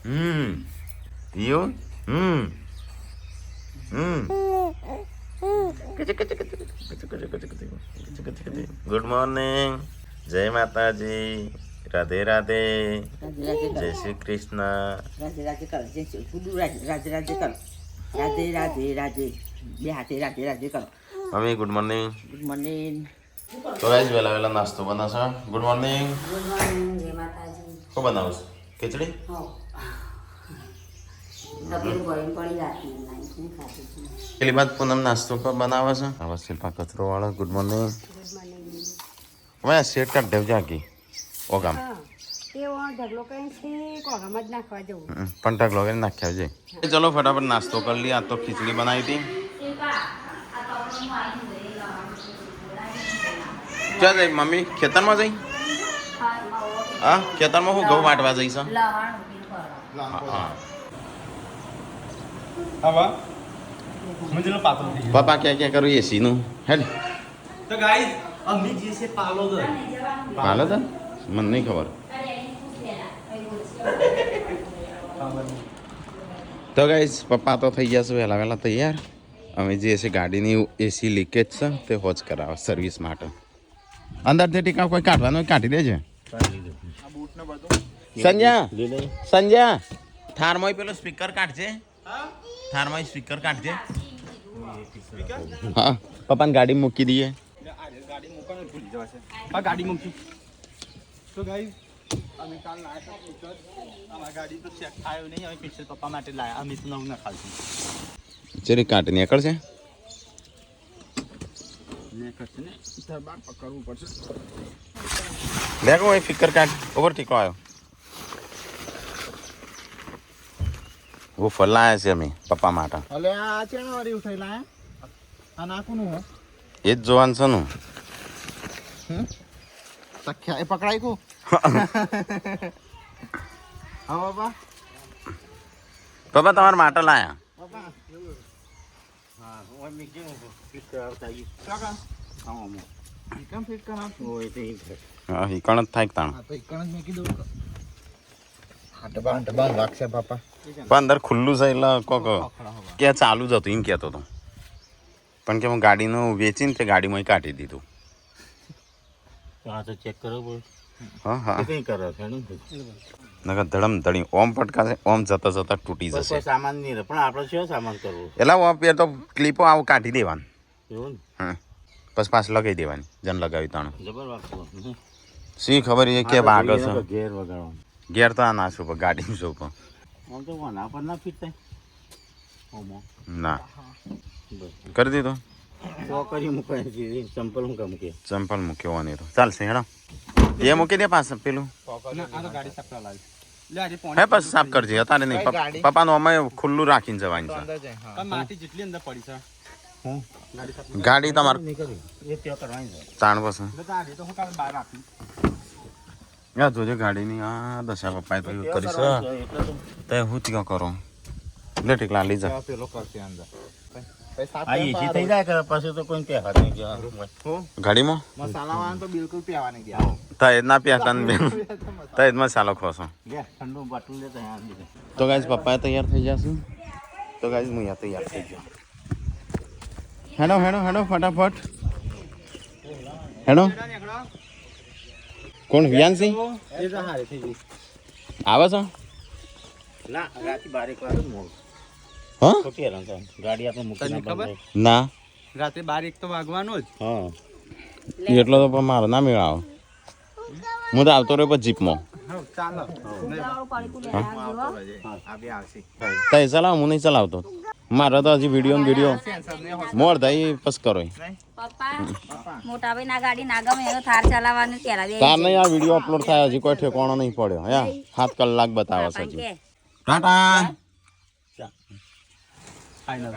You? Good morning, જય માતાજી, રાધે રાધે, જય શ્રી કૃષ્ણ. રાધે રાધે કરો, જય શ્રી ગુડુ રાધે રાધે કરો, રાધે રાધે રાધે, બે હાથે રાધે રાધે કરો. Mummy good morning. Good morning. તો ગાઈસ વહેલા વહેલા નાસ્તો બનાવશો. Good morning. ગુડ મોર્નિંગ, જય માતાજી. શું બનાવું છું? ખીચડી. તપેલું ભરીને પડી રાખી નાખીને ખાતી છું. પેલી બાદ પૂનમ નાસ્તો બનાવે છે. આવા શિલ્પા કચરો વાળો. Good morning. હવે સેટ કાઢ દેવજો આખી ઓગામ પણ ઢગલો કરીને નાખ્યા છે. ચલો ફટાફટ નાસ્તો કરી લઈએ. આ તો ખીચડી બનાવી હતી. ક્યાં જઈ મમ્મી? ખેતરમાં જઈ? હા, ખેતરમાં હું ઘઉં વાટવા જઈશ. પપ્પા ક્યાં ક્યાં કરું એસી નું હેડ તો ગાઈસ અમે જે છે પાલોદર મને નહીં ખબર. તો ગાઈસ પપ્પા તો થઈ ગયા છે વહેલા વહેલા તૈયાર. અમે જે છે ગાડીની એસી લીકેજ છે તે હોજ કરાવે સર્વિસ માટે. અંદરથી ટીકા કોઈ કાઢવાનું કાઢી દેજે. સંજ્યા થારમાં પેલો સ્પીકર કાઢજે. થારમાં સ્પીકર કાઢજે. હા, પપ્પાને ગાડી મૂકી દઈએ. ગાડી મૂકવાનું ભૂલી જવાશે. હા, ગાડી મૂકી. તો ગાઈસ અમે કાલ લાયા હતા. અમારી ગાડી તો ચેક થાય નહીં. અમે સ્પેશિયલ પપ્પા માટે લાયા. અમે તો નવું ના ખાશું. ચેરી કાઢી નીકળશે. કરશે ને બાર પકડવું પડશે. દેખો એ ફિકર કાઢ ઓવર ટીકો આવ્યો. वो फल लाया છે અમે પપ્પા માટે. અલે આ ચેણા વાળી ઉઠાઈ લાયા. આ નાખુનું હો. એ જ જોવાનું છે નું. તખ્યા એ પકડાઈ કો. હા બાબા. પપ્પા તમારા માટે લાયા. બાબા. હા, ઓય મી કેમ ફિટ કરાવતા ઈ. કાકા. હા મો. ઈ કેમ ફિટ કરાવ? ઓય તે ઈ. હા, ઈ કણ જ થાય તાણ. હા તો ઈ કણ જ મેકી દઉં. ડબ્બા વાગશે બાપા. પણ અંદર ખુલ્લું છે એટલે કોક કે ચાલુ જ હતું એમ કહેતો હતો. પણ કે હું ગાડીનું વેચીને તે ગાડીમાં કાઢી દીધું. હા તો ચેક કરો બોલ. હા હા, કઈ કરો છે ને? નકર ધડમ ધડી ઓમ પટકાશે, ઓમ જતા જતા તૂટી જશે. સામાન નહીં રહે પણ આપણે શું સામાન કરવું? એટલે ઓમ પેર તો ક્લિપો આવું કાઢી દેવાનું. એવું હા, પછી પાછું લગાવી દેવાની. જન લગાવી તાણું. જબર વાગતું. શી ખબર એ કે વાગે છે. ઘેર વગાડવાનું. ઘેર તો આ ના શું પણ ગાડી શું પણ આમ તો કોના પર ના ફિટ થાય. ઓમો ના બસ કરી દીધું. તો કરી મુકાય છે ચંપલ હું કામ કે ચંપલ મૂક્યો નહીં તો ચાલશે. હેડો એ મૂકી દે પાછું પેલું. આ તો ગાડી સપડા લાવી લે આજે હે પછી સાફ કરજે. અત્યારે નહીં, પપ્પાનું અમે ખુલ્લું રાખીને જવાની છે. માટી જેટલી અંદર પડી છે. હું ગાડી તમારે નહીં કરી એ ત્યાં કરવાની છે. તાણ પછી ગાડી તો હું કાલ બહાર રાખી. યા જોજે ગાડીની આ દશા પપ્પાએ તો કરી છે. તે હું ત્યાં કરો લે ટીકલા લઈ જા. પેલો કરશે અંદર આ એસી થઈ જાય કે પછી તો કોઈ કહેવા નહીં જવાનું. ગાડીમાં મસાલા વાળા તો બિલકુલ પીવા નહીં ગયા. તા એ ના પ્યા તને બેન તા એ મસાલો ખોસો. લે ઠંડુ બાટલું લેતા અહીંયા આવી જાય. તો ગાઈસ પપ્પા તૈયાર થઈ જશે. તો ગાઈસ હું અહીંયા તૈયાર થઈ ગયો. હેડો હેડો હેડો ફટાફટ હેડો. કોણ વિયાનસિંહ એ તો હારે થઈ ગઈ. આવે છે? ના રાતે 12 વાગે જ મોડું. હા ખોટી હેરાન થાય. ગાડી આપણે મૂકીને તને ખબર? ના રાતે 12 તો વાગવાનો જ. હા એટલો તો પણ મારો ના મેળ આવે. હું તો આવતો રહ્યો પછી જીપમાં. હા ચાલો. આ બે આવશે. તઈ ચલાવ, હું નહીં ચલાવતો. મારે તો હજી વિડીયો મોર થાય પછી કરો. પપ્પા મોટા ભાઈ ના ગાડી ના ગમે એનો થાર ચલાવવાનું પેલા બે તાર નહીં આ વિડીયો અપલોડ થાય હજી કોઈ ઠેકાણો નહીં પડ્યો. હે 7 કલાક બતાવે છે હજી. ટાટા ફાઇનલ.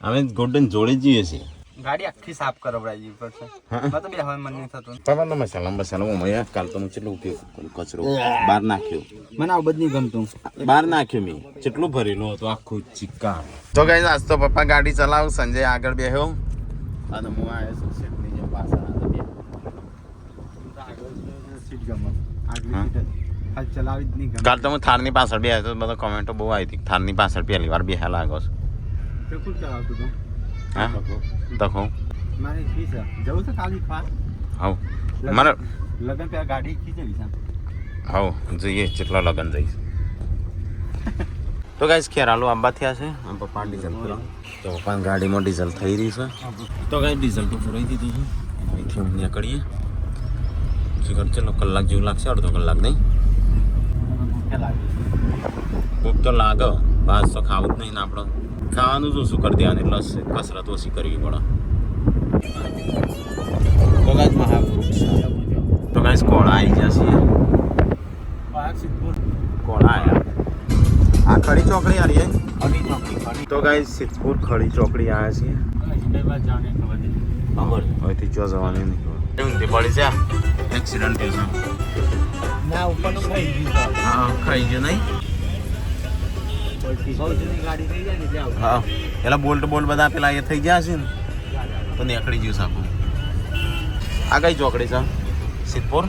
અમે ગોલ્ડન જોડી જઈએ છીએ. ગાડી આખી સાફ કરાવડાવી પડશે. મેં તો બે હવે મન નહીં થતું. પપ્પાનો મસાલો હું કાલ તો હું કેટલો ઉપયોગ કર્યો. કચરો બહાર નાખ્યો. મને આવું બધું નહીં ગમતું. બહાર નાખ્યો મેં. કેટલું ભરેલું હતું આખું ચિક્કા. તો ગાઈસ આજ તો પપ્પા ગાડી ચલાવ, સંજય આગળ બેહ્યો અને હું આવ્યો છું સીટની જે પાછળ. સીટ ગમે આગલી સીટ ખાલી ચલાવી જ નહીં ગમે. કાલ તો હું થારની પાછળ બે તો બધા કમેન્ટો બહુ આવી હતી થારની પાછળ પહેલી વાર બેહ્યા લાગો છો તો કોણ ચલાવતું હતું? હા તકો મારે ઈચ્છી છે જવું છે કાલે ઈચ્છવા. હાવ મારે લગન પેલા ગાડી ખીચેલી છે. હાવ જઈએ જેટલા લગન જઈશ તો ગાઈસ ખેરાલુ આંબા થયા છે આમ પપ્પા ડીઝલ પૂરા તો પપ્પાની ગાડીમાં ડીઝલ થઈ રહી છે તો ગાઈસ ડીઝલ તો પૂરાઈ દીધું છે અહીંથી અમે નીકળીએ શિખર ચલો કલાક જેવું લાગશે અડધો કલાક નહીં ભૂખ તો લાગે બસ તો ખાવું જ નહીં ને આપણે ખાવાનું જ ઓછું કરી દેવાનું એટલે કસરત ઓછી કરવી પડે તો ગાઈસ મહાવૃક્ષ તો ગાઈસ કોળા આવી ગયા છીએ કોળા આવ્યા આ ખડી ચોકડી આ રહી તો ગાઈસ સિદ્ધપુર ખડી ચોકડી આવ્યા છીએ અહીંથી જો જવાની નહીં પડી છે એક્સિડન્ટ થયું છે ના ઉપરનું ખાઈ ગયું. હા ખાઈ ગયો નહીં બહુ જૂની ગાડી થઈ જાય ને ત્યાં હા પેલા બોલ્ટ બધા પેલા એ થઈ ગયા છે ને તો નીકળી ગયું સાપું આ કઈ ચોકડી છે સિદ્ધપુર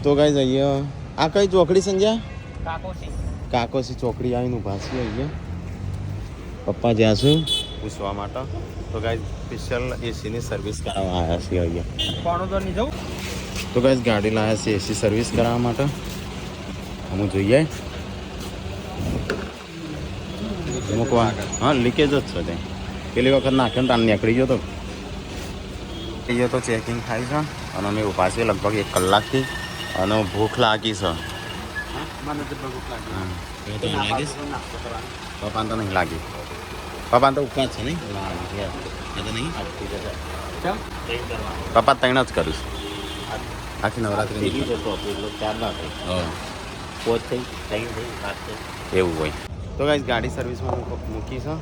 તો ગાઈસ અહીંયા આ કઈ ચોકડી સંજ્યા કાકોસી ચોકડી આવીને ઊભા છીએ અહીંયા પપ્પા જ્યાં છું પૂછવા માટે તો ગાઈસ સ્પેશિયલ એસીની સર્વિસ કરાવવા આવ્યા છીએ અહીંયા કોણોદર નહીં જવું. તો ગાઈસ ગાડી લાવ્યા છે એસી સર્વિસ કરાવવા માટે હું જોઈએ મૂકવા હા લીકેજ જ છે ત્યાં પેલી વખત નાખ્યો ને તાન નીકળી ગયો તો એ તો ચેકિંગ થાય છે અને અમે ઊભા છીએ લગભગ 1 કલાકથી અને ભૂખ લાગી છે મને તો બહુ લાગે. પપ્પાને તો નહીં લાગી પપ્પાને તો ઉપવાસ છે નહીં નહીં પપ્પા ત્રણ જ કરીશ આખી નવરાત્રી એવું હોય તો ગાઈસ ગાડી સર્વિસમાં મૂકી છે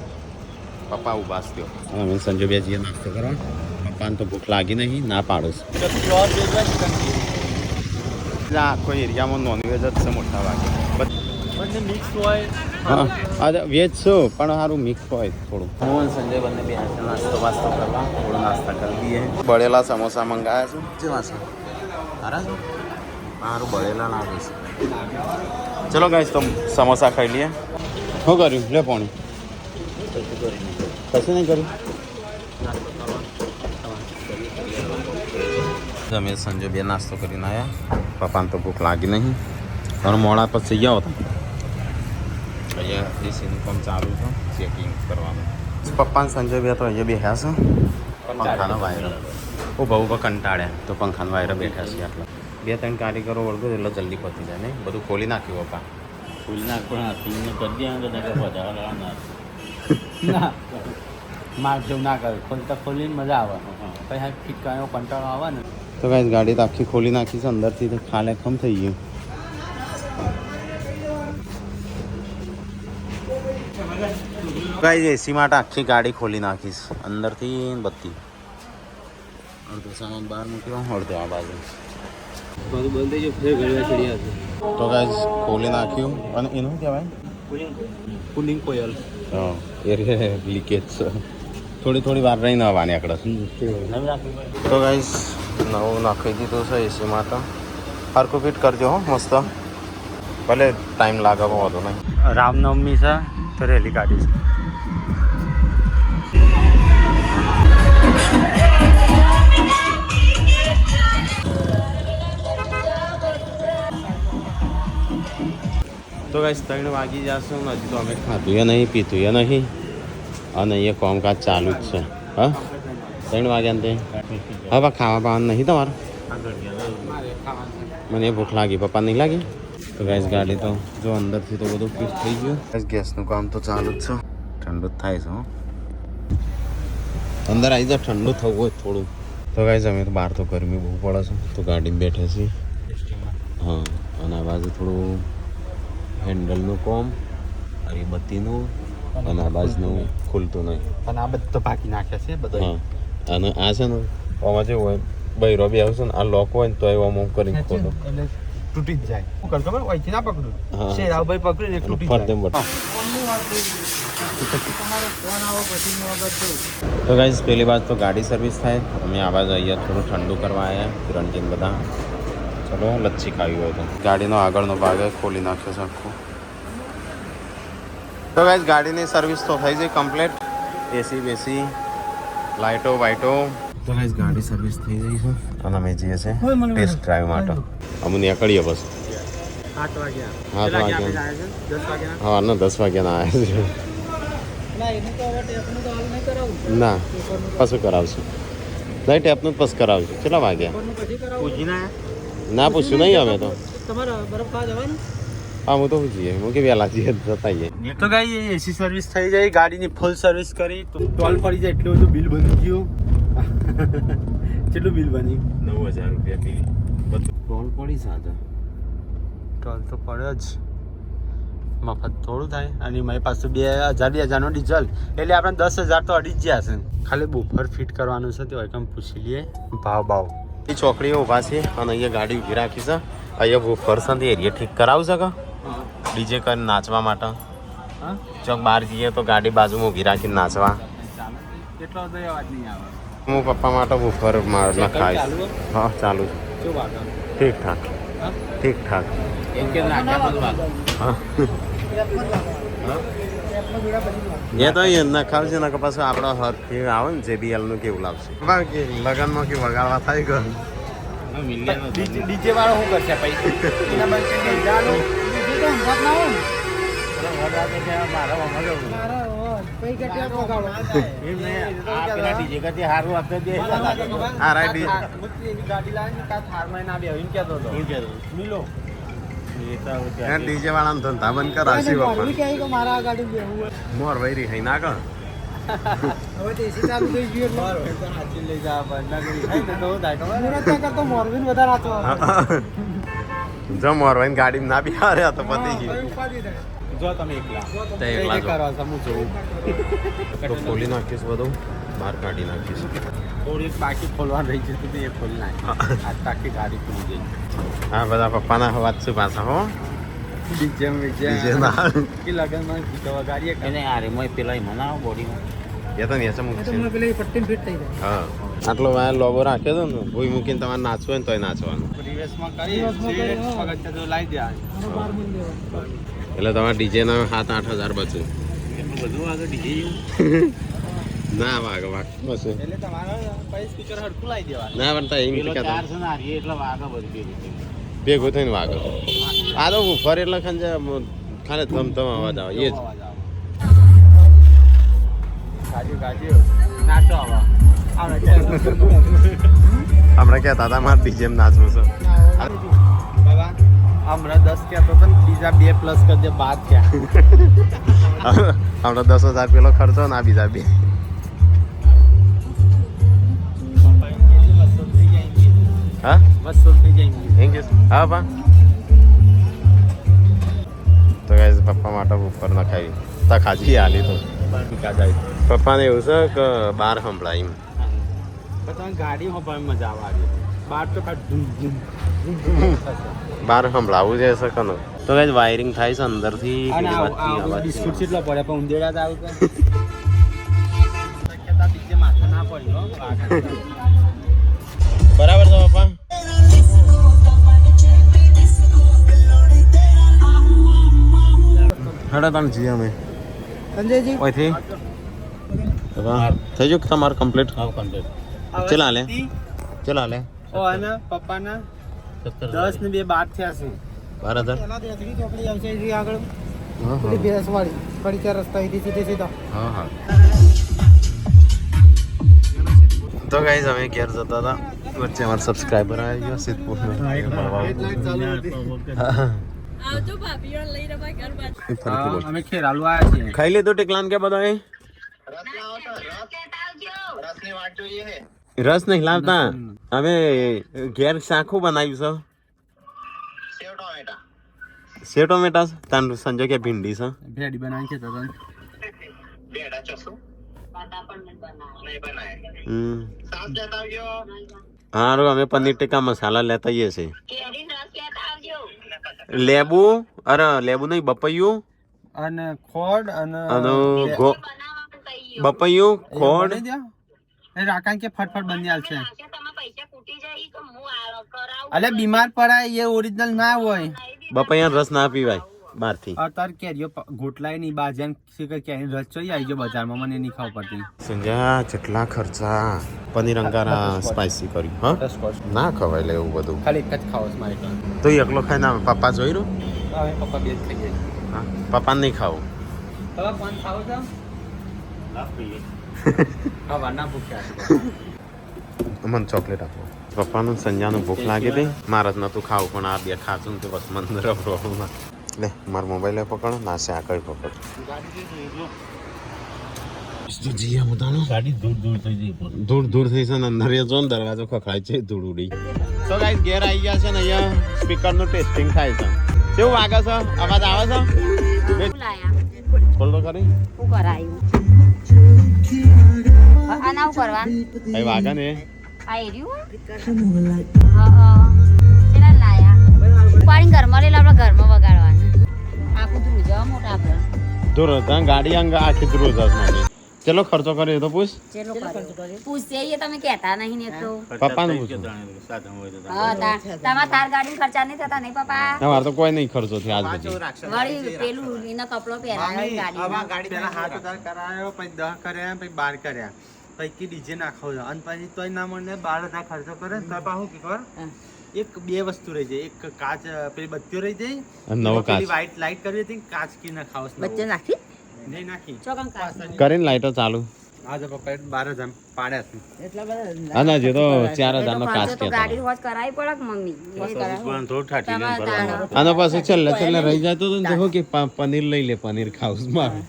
પપ્પા ઊભા જ થયો અમે સંજોબિયાજીએ નાસ્તો કરવા પપ્પાને તો ભૂખ લાગી નહીં ના પાડો છે આખો એરિયામાં નોનવેજ જ છે મોટા ભાગે બંને મિક્સ હોય. હા અરે વેજ છું પણ સારું મિક્સ હોય થોડું હું સંજય બંને બે નાસ્તો વાસ્તો કરવા થોડો નાસ્તા કરી દઈએ બળેલા સમોસા મંગાવ્યા છું જેવા છે સારા છે સારું બળેલા લાગે છે ચલો ગાઈસ તો સમોસા ખાઈ લઈએ શું કર્યું લે પાણી કશું નહીં કર્યું અમે સંજય બે નાસ્તો કરીને આવ્યા પપ્પાને તો ભૂખ લાગી નહીં પણ મોડા પછી ગયા હતા અહીંયા એસીનું કામ ચાલુ છે ચેકિંગ કરવાનું પપ્પાને સંજય બે તો અહીંયા બેઠ્યા છે પંખાના વાયર ઓ બહુ કંટાળ્યા તો પંખાના વાયર બેઠા છે આટલા 2-3 કારીગરો વળગો એટલે જલ્દી પતી જાય નહીં બધું ખોલી નાખ્યું પપ્પા ખોલી નાખ પણ હાથીને કરી દે વધારે ના માર જેવું ના કરે ખોલતા ખોલીને મજા આવે પછી હા ફિટ કરવાનો કંટાળો આવે ને. તો ગાઈસ ગાડી તો આખી ખોલી નાખી છે અંદરથી તો ખાલે ખમ થઈ ગયું ગાઈસ એસી માટે આખી ગાડી ખોલી નાખીશ અંદરથી બત્તી અડધો સામાન બહાર મૂક્યો અડધો આ બાજુ બધું બંધ થઈ ગયું ફેર ઘડિયા ચડ્યા છે. તો ગાઈસ ખોલી નાખ્યું અને એનું શું કહેવાય કુલિંગ કોયલ. હા એ લીકેજ છે થોડી વાર રહીને આવવાની આકડે તો ગાઈસ નવું નાખી દીધું છે એસી માટે હરખું ફિટ કરજો હો મસ્ત ભલે ટાઈમ લાગે પણ વાંધો નહીં રામનવમી છે તો રેલી કાઢી છે. તો ગાઈસ 3 વાગી જશે ને હજી તો અમે ખાધું નહીં પીધું નહીં અને એ કામકાજ ચાલુ જ છે હા 3 વાગ્યા ને હવે ખાવા પાવાનું નહીં તમારે મને ભૂખ લાગી પપ્પા નહીં લાગી તો ગાઈસ ગાડી તો જો અંદરથી તો બધું ફિટ થઈ ગયું ગેસનું કામ તો ચાલુ જ છે ઠંડુ જ થાય છે અંદર આવી જાય ઠંડુ થવું હોય થોડું તો ગાઈસ અમે તો બહાર તો ગરમી બહુ પડે છે તો ગાડીમાં બેઠે છીએ હા અને આ બાજુ થોડું હેન્ડલનું કોમ અગરબત્તીનું અને આ બાજુનું ખુલતું નહીં પણ આ બધું બાકી નાખ્યા છે બધા. હા અને આ છે ને આમાં જેવું હોય બૈરો બી આવશે ને આ લોક હોય ને તો એવા આમ કરીને ખોલો એટલે તૂટી જ જાય. શું કર ખબર ઓયથી ના પકડું હા. શેરાવભાઈ પકડીને એક તૂટી ફરતે જાય. બટ તો ગાઈઝ પહેલી વાત તો ગાડી સર્વિસ થાય અમે આવા જઈએ થોડું ઠંડુ કરવા આવ્યા રણજીન બધા ચલો લચ્છી ખાવી હોય તો ગાડીનો આગળનો ભાગ ખોલી નાખ્યો છે આખું તો ગાઈઝ ગાડીની સર્વિસ તો થઈ ગઈ કમ્પ્લીટ એસી બેસી લાઇટો વાઇટો તો ગાઈઝ ગાડી સર્વિસ થઈ ગઈ છે અને અમે જઈએ છીએ ટેસ્ટ ડ્રાઈવ માટે અમે નીકળીએ બસ 8 વાગ્યા 8 વાગ્યા 10 વાગ્યા હા ના 10 વાગ્યાના આવ્યા છે ના પાછું કરાવશું નહીં ટેપનું જ પછી કરાવશું કેટલા વાગ્યા ના પૂછ્યું નહીં અમે તો હા હું તો પૂછીએ હું કે વહેલા જઈએ જતા આવીએ તો ગાઈ એસી સર્વિસ થઈ જાય ગાડીની ફૂલ સર્વિસ કરી તો ટોલ પડી જાય એટલું બધું બિલ બની ગયું કેટલું બિલ બન્યું 9000 રૂપિયા બિલ બધું ટોલ પડી સાથે ટોલ તો પડે જ મફત થોડું થાય અને મારી પાસે 2000નો ડીઝલ એટલે આપણે 10,000 તો અડી જ ગયા છે ખાલી બુફર ફિટ કરવાનું છે તે એકમ પૂછી લઈએ ભાવ એ છોકરીઓ ઊભા છે અને અહીંયા ગાડી ઊભી રાખી છે અહીંયા બુફર છે તે એરિયા ઠીક કરાવશે કે ડીજે કરીને નાચવા માટે ચોક બહાર જઈએ તો ગાડી બાજુમાં ઊભી રાખીને નાચવા એટલો તો અવાજ નહીં આવે હું પપ્પા માટે બુફર નખાવીશ હા ચાલુ શું વાગે ઠીક ઠાક ઠીક ઠાક એ તો નખાવશે ને પાછું આપણો હાથથી આવે ને JBL નું કેવું લાગશે લગનમાં કે વગાડવા થાય ગયું ડીજે વાળો શું કરશે ડીજે વાળા ધંધા બંધ કરાવશે મોર વૈરી હઈ ના કર જો મોરવાઈ ગાડી ના બિહારે તો પતી ગયું જો તમે એકલા એકલા કરો સમું જોઉં તો ખોલી નાખીશ બધું બહાર કાઢી નાખીશ થોડી બાકી ખોલવાનું રહી જતું એ ખોલી નાખી આ આખી ગાડી ખુલી ગઈ હા બધા પપ્પાના વાત શું પાછા હો ડીજે ના કે લગનમાં ગીતો વગાડીએ એને આરે મોય પેલા મનાવો બોડીમાં એ તો નેચે મૂકશે હા આટલો વાયર લોગો રાખ્યો હતો ને ભૂઈ મૂકીને તમારે નાચવું હોય ને તોય નાચવાનું રિવર્સમાં કરી પગથિયા તો લાવી દે એટલે તમારે ડીજેના 7-8 હજાર બચે બધું આગળ ડીજે ના વાગ બસ એટલે તમારે પછી સ્પીકર હરખું લાવી દેવાનું ના પણ એમ પેલો કહેતા 4 છે ને આરી એટલે વાગા બધું ભેગું થઈને વાગે આ તો ફર એટલે ખંજે ખાલી ધમધમ અવાજ આવે એ જ ગાજ્યું નાચો આવા હમણાં કહેતા હતા મારે ડીજે નાચવું છે બાબા હમણાં 10 કહેતો હતો ને બીજા 2 પ્લસ કરી દે 12 ક્યાં હમણાં 10,000 પેલો ખર્ચો ના બીજા 2 હા બસ સોલ થઈ જાય એમ કે હા પા તો ગાઈઝ પપ્પા માટે ઉપર નખાવી તખાજી આલી તો પપ્પાને એવું છે કે બહાર સંભળાય એમ તમે ગાડીમાં પણ મજા આવે બાર તો ધૂમ ધૂમ બહાર સંભળાવવું છે સકન તો ગાઈઝ વાયરિંગ થાય છે અંદરથી અને પેલી વાતથી આ અવાજ બિસ્કુટ કેટલો પડે પણ ઉંદેડા જ આવે કે માથે ના પડી બરાબર છે પપ્પા હેડો તમે જઈએ અમે સંજયજી ઓયથી થઈ ગયું તમારું કમ્પ્લીટ હાવ કન્ટેન્ટ ચલા લે ચલા લે ઓ અને પપ્પાના 10 ને 2 12 થયા છે 12,000 ચોકડી આવશે એથી આગળ હા પેલી ભેંસવાળી કડી ચાર રસ્તા અહીંથી સીધે સીધા હા હા તો ગાઈઝ અમે ઘેર જતા હતા વચ્ચે અમારા સબસ્ક્રાઈબર આવી ગયો સિદ્ધપુર આવજો ભાભીઓ લઈને ઘર બાજુ અમે ખેરાલુ આવ્યા છીએ ખાઈ લીધું ટીકલાન કે બધા રસ નહીં લાવતા અમે ઘેર શાખું બનાવ્યું છે સેવ ટોમેટા તાન સંજય કે ભીંડી છે ભેડી બનાવી છે તો હારું અમે પનીર ટીકા મસાલા લેતા આવીએ છીએ લેબુ અરે લેબુ નહીં બપૈયું અને ખોડ અને બપૈયું ખોડ બનાવી દ્યો. એ રાકાન કે ફટફટ બની આલશે. અલે બીમાર પડાય એ ઓરિજિનલ ના હોય. બપૈયા રસ ના પીવાય બહારથી. અત્યારે કેરીઓ ગોટલાય નહીં બાજન કેરી રસ જોઈએ આવી ગયો બજારમાં મને નહીં ખાવ પડતી. સંજ્યા કેટલા ખર્ચા પનીર અંગારા સ્પાઈસી કર્યું હા ના ખવાય લે એવું બધું. ખાલી એક જ ખાવો છે મારે તો એકલો ખાઈને આવે. પપ્પા જોઈ રહ્યો હવે પપ્પા બે જ થઈ જાય. હા પપ્પાને નહીં ખાવું. હવે કોણ ખાવ છો હા વાના ભૂખ્યા મને ચોકલેટ આપો. પપ્પાનું સંજ્યાનું ભૂખ લાગી હતી મારે જ નહોતું ખાવું પણ આ બે ખાતું ને તો બસ મને પ્રોબ્લેમ લે મારો મોબાઈલ પકડો નાશે આગળ પકડ. ગાડી દૂર દૂર થઈ જઈ દૂર દૂર થઈ છે ને અંદર જો ને દરવાજો ખખડાય છે ધૂળ ઉડી. તો ગાઈસ ઘેર આવી ગયા છે ને અહીંયા સ્પીકરનું ટેસ્ટિંગ થાય છે. કેવું વાગે છે અવાજ આવે છે? શું લાયા બોલ તો ખરી શું કરાયું આના શું કરવા એ વાગે ને આ એર્યું હા કેટલા લાયા પાણી ઘરમાં લઈ આપણે ઘરમાં વગાડવાનું આખું ધ્રુજ મોટા આપણે દૂર હતા ગાડી અંગ આખી દૂર જશે મને. ચલો ખર્ચો કર્યો તો પૂછ. ચેલો પૂછશે એ તમે કહેતા નહીં ને તો પપ્પાને પૂછો. હા તમારા તાર ગાડી ખર્ચા નહીં થતા નહીં પપ્પા તમારે તો કોઈ નહીં ખર્ચો થયો આજ પછી. વળી પેલું એનો કપડો પહેરાવી ગાડી ગાડી પેલા હાથ ઉધાર કરાયો પછી 10 કર્યા પછી 12 કર્યા પછી ડીજે નાખો છો અને પછી તોય ના મને 12,000 ખર્ચો કરે તો પાછું કે કર એક બે વસ્તુ રહી જાય. એક કાચ પેલી બત્તીઓ રહી જાય અને નવો કાચ. પેલી વ્હાઈટ લાઈટ કરવી હતી કાચ કી ના ખાવ બચ્ચે નાખી નહીં નાખી ચોકમ કાચ કરીને લાઈટો ચાલુ. આજે પપ્પા 12,000 પાડ્યા છે. એટલા બધા હા ના જે તો 4,000 નો કાચ તો ગાડી કહેતા. હોજ કરાવી પડે કે મમ્મી એ કરાવી થોડું ઠાઠી ને ભરવાનું. આનો પાછું છેલ્લે રહી જતો તો દેખો કે પનીર લઈ લે પનીર ખાવું છે મારે.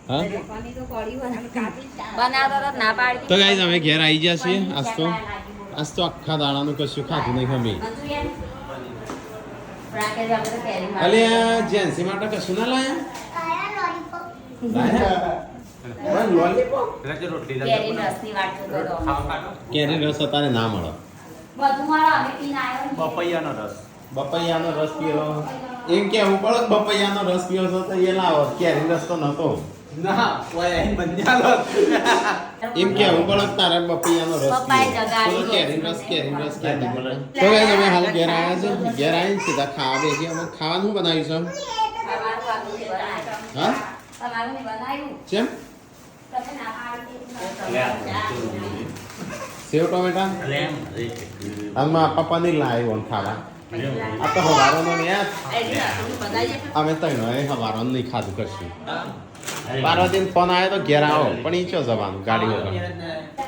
હા પનીર તો પડી હોય બનાવતો તો ના પાડી તો ગાઈઝ અમે ઘેર આવી ગયા છીએ. આજ તો આખા દાડાનું કશું ખાધું નહીં અમે. અલે આ જેન્સી માટે કશું ના લાયા લોલીપોપ રોટલી કેરી રસની વાત કરતો કેરી રસ અત્યારે ના મળે. બધું મારો અમે પીને આવ્યો પપૈયાનો રસ બપૈયાનો રસ પીવો એમ કેવું પડે બપૈયાનો રસ પીવો છો તો એ લાવો કેરી રસ તો નતો. ના ઓય બંજાલો એમ કેવું પડે તારે બપૈયાનો રસ પપ્પાએ પીવો જગાડી તો કેરી રસ ક્યાંથી મળે. તો ગાઈઝ અમે હાલ ઘેર આવ્યા છે. ઘેર આવીને સીધા ખાવા બેસી. અમે ખાવાનું બનાવ્યું છે તમારું બાપુ બનાવ્યું હા તમારું ને બનાવ્યું કેમ તમે ના પાડી સેવ ટોમેટા આમાં આપા પનીર લાવ્યો ખાવા. આ તો હવારોનો ને યાર અમે તૈનો એ હવારોનો નહીં ખાધું કશું. 12 દિન ફોન આવ્યો તો ઘેર આવો પણ ઈ ચો જવાનું ગાડી વગર.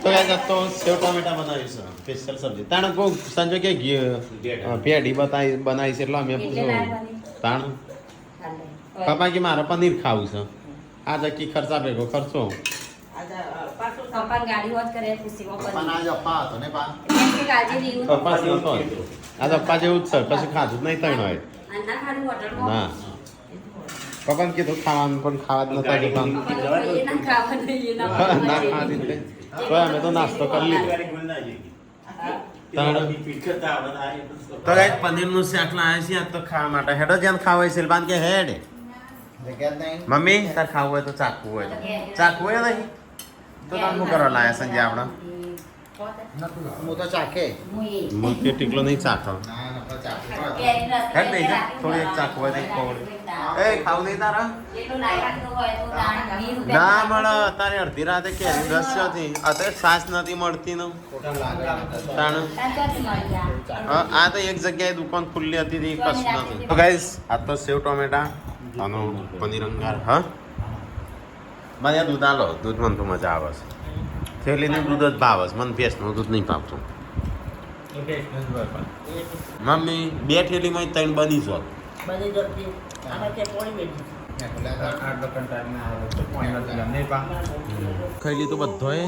તો યાર તો સેવ ટોમેટા બનાવી છે સ્પેશિયલ સબ્જી. તાણ કો સંજય કે પેઢી બનાવી છે એટલે અમે પૂછ્યું તાણ પપ્પા કે મારે પનીર ખાવું છે. આ જકી ખર્ચા ભેગો ખર્ચો. પપ્પા ગાડી હોજ કરે ખુશીમાં પપ્પા ના જ અપ્પા હતો ને પા પડી કાળજી દીવું પપ્પા જેવું તો આ અપ્પા જેવું જ છે પછી ખાધું જ નહીં તૈણ હોય અન્ના ખાડું હોટલમાં ના. પપ્પાને કીધું ખાવાનું પણ ખાવા જ નતા જતા. એ ના ખાવા એ ના ના ખાવા દીધે તો અમે તો નાસ્તો કરી લીધો. તો ગાઈસ પનીરનું શાક લાવ્યા છીએ આજ તો ખાવા માટે. હેડો જ્યાં ખાવું હોય સિલબાન કે હેડ મમ્મી તાર ખાવું હોય તો ચાખવું હોય ચાખવું હોય નહીં તો તમે શું કરવા લાયા સંજય આપણે હું તો ચાખે મૂર્તિ ટીકલો નહીં ચાખો હેડ નહીં જા થોડી એક ચાખવું હોય તો થોડી એ ખાવું નહીં તારા ના મળે તારે અડધી રાતે કેરી રસ હતી અત્યારે છાશ નથી મળતી ને તાણ આ તો એક જગ્યાએ દુકાન ખુલ્લી હતી ને કશું નથી. તો ગાઈસ આ તો સેવ ટોમેટા આનો પનીર અંગાર હા મને દૂધ આલો દૂધ મને તો મજા આવે છે. થેલીનું દૂધ જ ભાવે છે મને ભેંસનું દૂધ નહીં ભાવતું. મમ્મી 2 થેલીમાં 3 બની છો બધી જતી આમાં કે પોણી બેઠી ખાઈ લીધું બધોય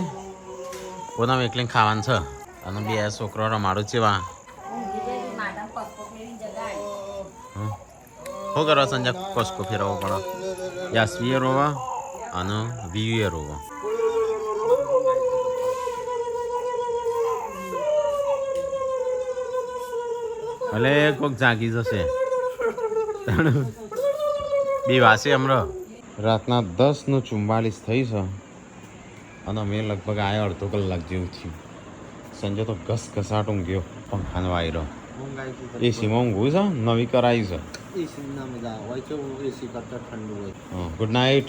પોતાનું એકલી ખાવાનું છે અને 2 છોકરો રમાડું છે વા શું કરો સંજય કોસ્કો ફેરવવો પડે યાસવીએ રોવા અને વીએ રોવા. ભલે કોઈક જાગી જશે બી વાસી હમણાં રાતના 10:44 થઈ છે અને અમે લગભગ આયા અડધો કલાક જેવું થયું. સંજય તો ઘસઘસાટ ઊંઘ્યો પંખાનો વાયરો. એસીમાં ઊંઘવું છે, નવી કરાવી છે. Good night.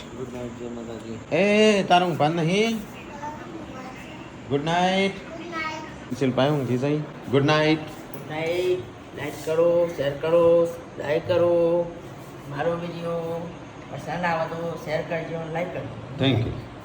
એ તારું ઊંઘવાનું નહીં. Good night. શિલ્પાએ ઊંઘી જઈ. Good night. લાઈક કરો, શેર કરો, લાઈક કરો મારો વિડીયો પસંદ આવે તો શેર કરજો, લાઈક કરજો. Thank you.